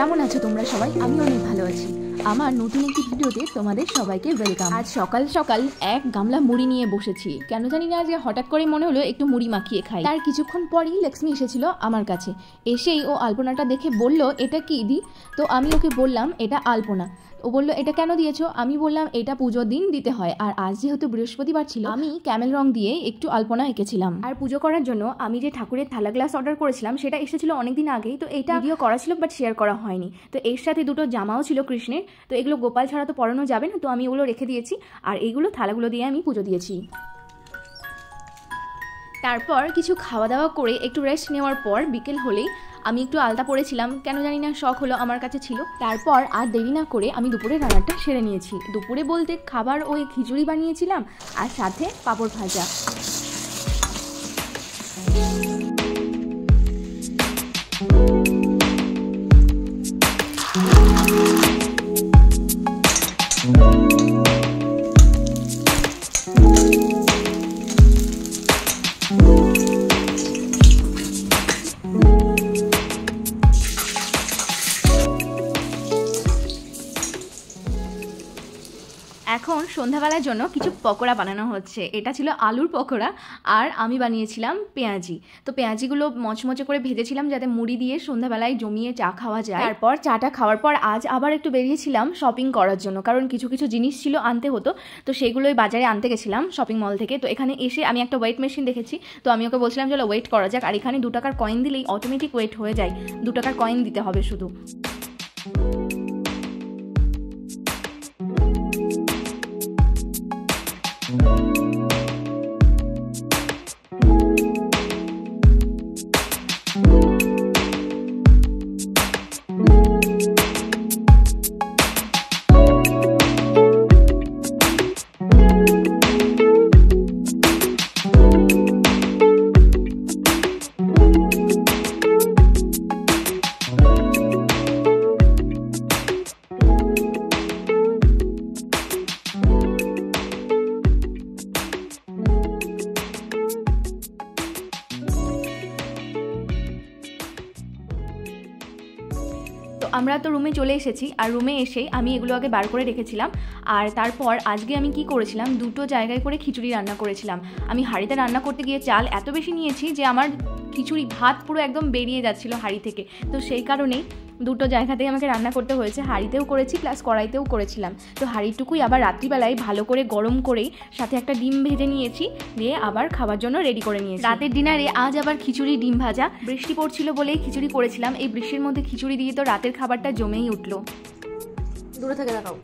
কেমন আছো তোমরা সবাই? আমি অনেক ভালো আছি। আমার নতুন একটি ভিডিওতে তোমাদের সবাইকে ওয়েলকাম। আজ সকাল সকাল এক গামলা মুড়ি নিয়ে বসেছি। কেন জানি না, যে হঠাৎ করে মনে হলো একটু মুড়ি মাখিয়ে খাই। তার কিছুক্ষণ পরই লক্ষ্মী এসেছিল আমার কাছে। এসেই ও আলপনাটা দেখে বলল, এটা কি দি? তো আমি ওকে বললাম এটা আলপনা। ও বললো, এটা কেন দিয়েছো? আমি বললাম এটা পুজোর দিন দিতে হয়, আর আজ যেহেতু বৃহস্পতিবার ছিল আমি ক্যামেল রং দিয়ে একটু আলপনা এঁকেছিলাম। আর পুজো করার জন্য আমি যে ঠাকুরের থালা গ্লাস অর্ডার করেছিলাম সেটা এসেছিল অনেকদিন আগেই, তো এটা ভিডিও করা ছিল বাট শেয়ার করা হয়নি। তো এর সাথে দুটো জামাও ছিল কৃষ্ণের, তো এগুলো গোপাল ছাড়া তো পরানো যাবে না, তো আমি ওগুলো রেখে দিয়েছি। আর এইগুলো থালাগুলো দিয়ে আমি পুজো দিয়েছি। তারপর কিছু খাওয়া দাওয়া করে একটু রেস্ট নেওয়ার পর বিকেল হলেই আমি একটু আলতা পরেছিলাম, কেন জানি না শখ হলো, আমার কাছে ছিল। তারপর আর দেরি না করে আমি দুপুরে রান্নাটা সেরে নিয়েছি। দুপুরে বলতে খাবার ওই খিচুড়ি বানিয়েছিলাম আর সাথে পাঁপড় ভাজা। এখন সন্ধ্যাবেলার জন্য কিছু পকোড়া বানানো হচ্ছে। এটা ছিল আলুর পকোড়া আর আমি বানিয়েছিলাম পেঁয়াজি। তো পেঁয়াজিগুলো মচমচে করে ভেজেছিলাম যাতে মুড়ি দিয়ে সন্ধ্যাবেলায় জমিয়ে চা খাওয়া যায়। তারপর চাটা খাওয়ার পর আজ আবার একটু বেরিয়েছিলাম শপিং করার জন্য, কারণ কিছু কিছু জিনিস ছিল আনতে হতো, তো সেইগুলোই বাজারে আনতে গেছিলাম শপিং মল থেকে। তো এখানে এসে আমি একটা ওয়েট মেশিন দেখেছি, তো আমি ওকে বলছিলাম চলো ওয়েট করা যাক। আর এখানে 2 টাকার কয়েন দিলেই অটোমেটিক ওয়েট হয়ে যায়, 2 টাকার কয়েন দিতে হবে শুধু। তো আমরা তো রুমে চলে এসেছি, আর রুমে এসেই আমি এগুলো আগে বার করে রেখেছিলাম। আর তারপর আজকে আমি কি করেছিলাম, 2টো জায়গায় করে খিচুড়ি রান্না করেছিলাম। আমি হাঁড়িতে রান্না করতে গিয়ে চাল এত বেশি নিয়েছি যে আমার খিচুড়ি ভাত পুরো একদম বেরিয়ে যাচ্ছিলো হাঁড়ি থেকে। তো সেই কারণেই 2টো জায়গাতেই আমাকে রান্না করতে হয়েছে। হাঁড়িতেও করেছি প্লাস কড়াইতেও করেছিলাম। তো হাঁড়িটুকুই আবার রাত্রিবেলায় ভালো করে গরম করেই সাথে একটা ডিম ভেজে নিয়েছি, দিয়ে আবার খাবার জন্য রেডি করে নিয়েছি। রাতের ডিনারে আজ আবার খিচুড়ি ডিম ভাজা। বৃষ্টি পড়ছিল বলেই খিচুড়ি করেছিলাম। এই বৃষ্টির মধ্যে খিচুড়ি দিয়ে তো রাতের খাবারটা জমেই উঠলো। দূরে থেকে দেখাও।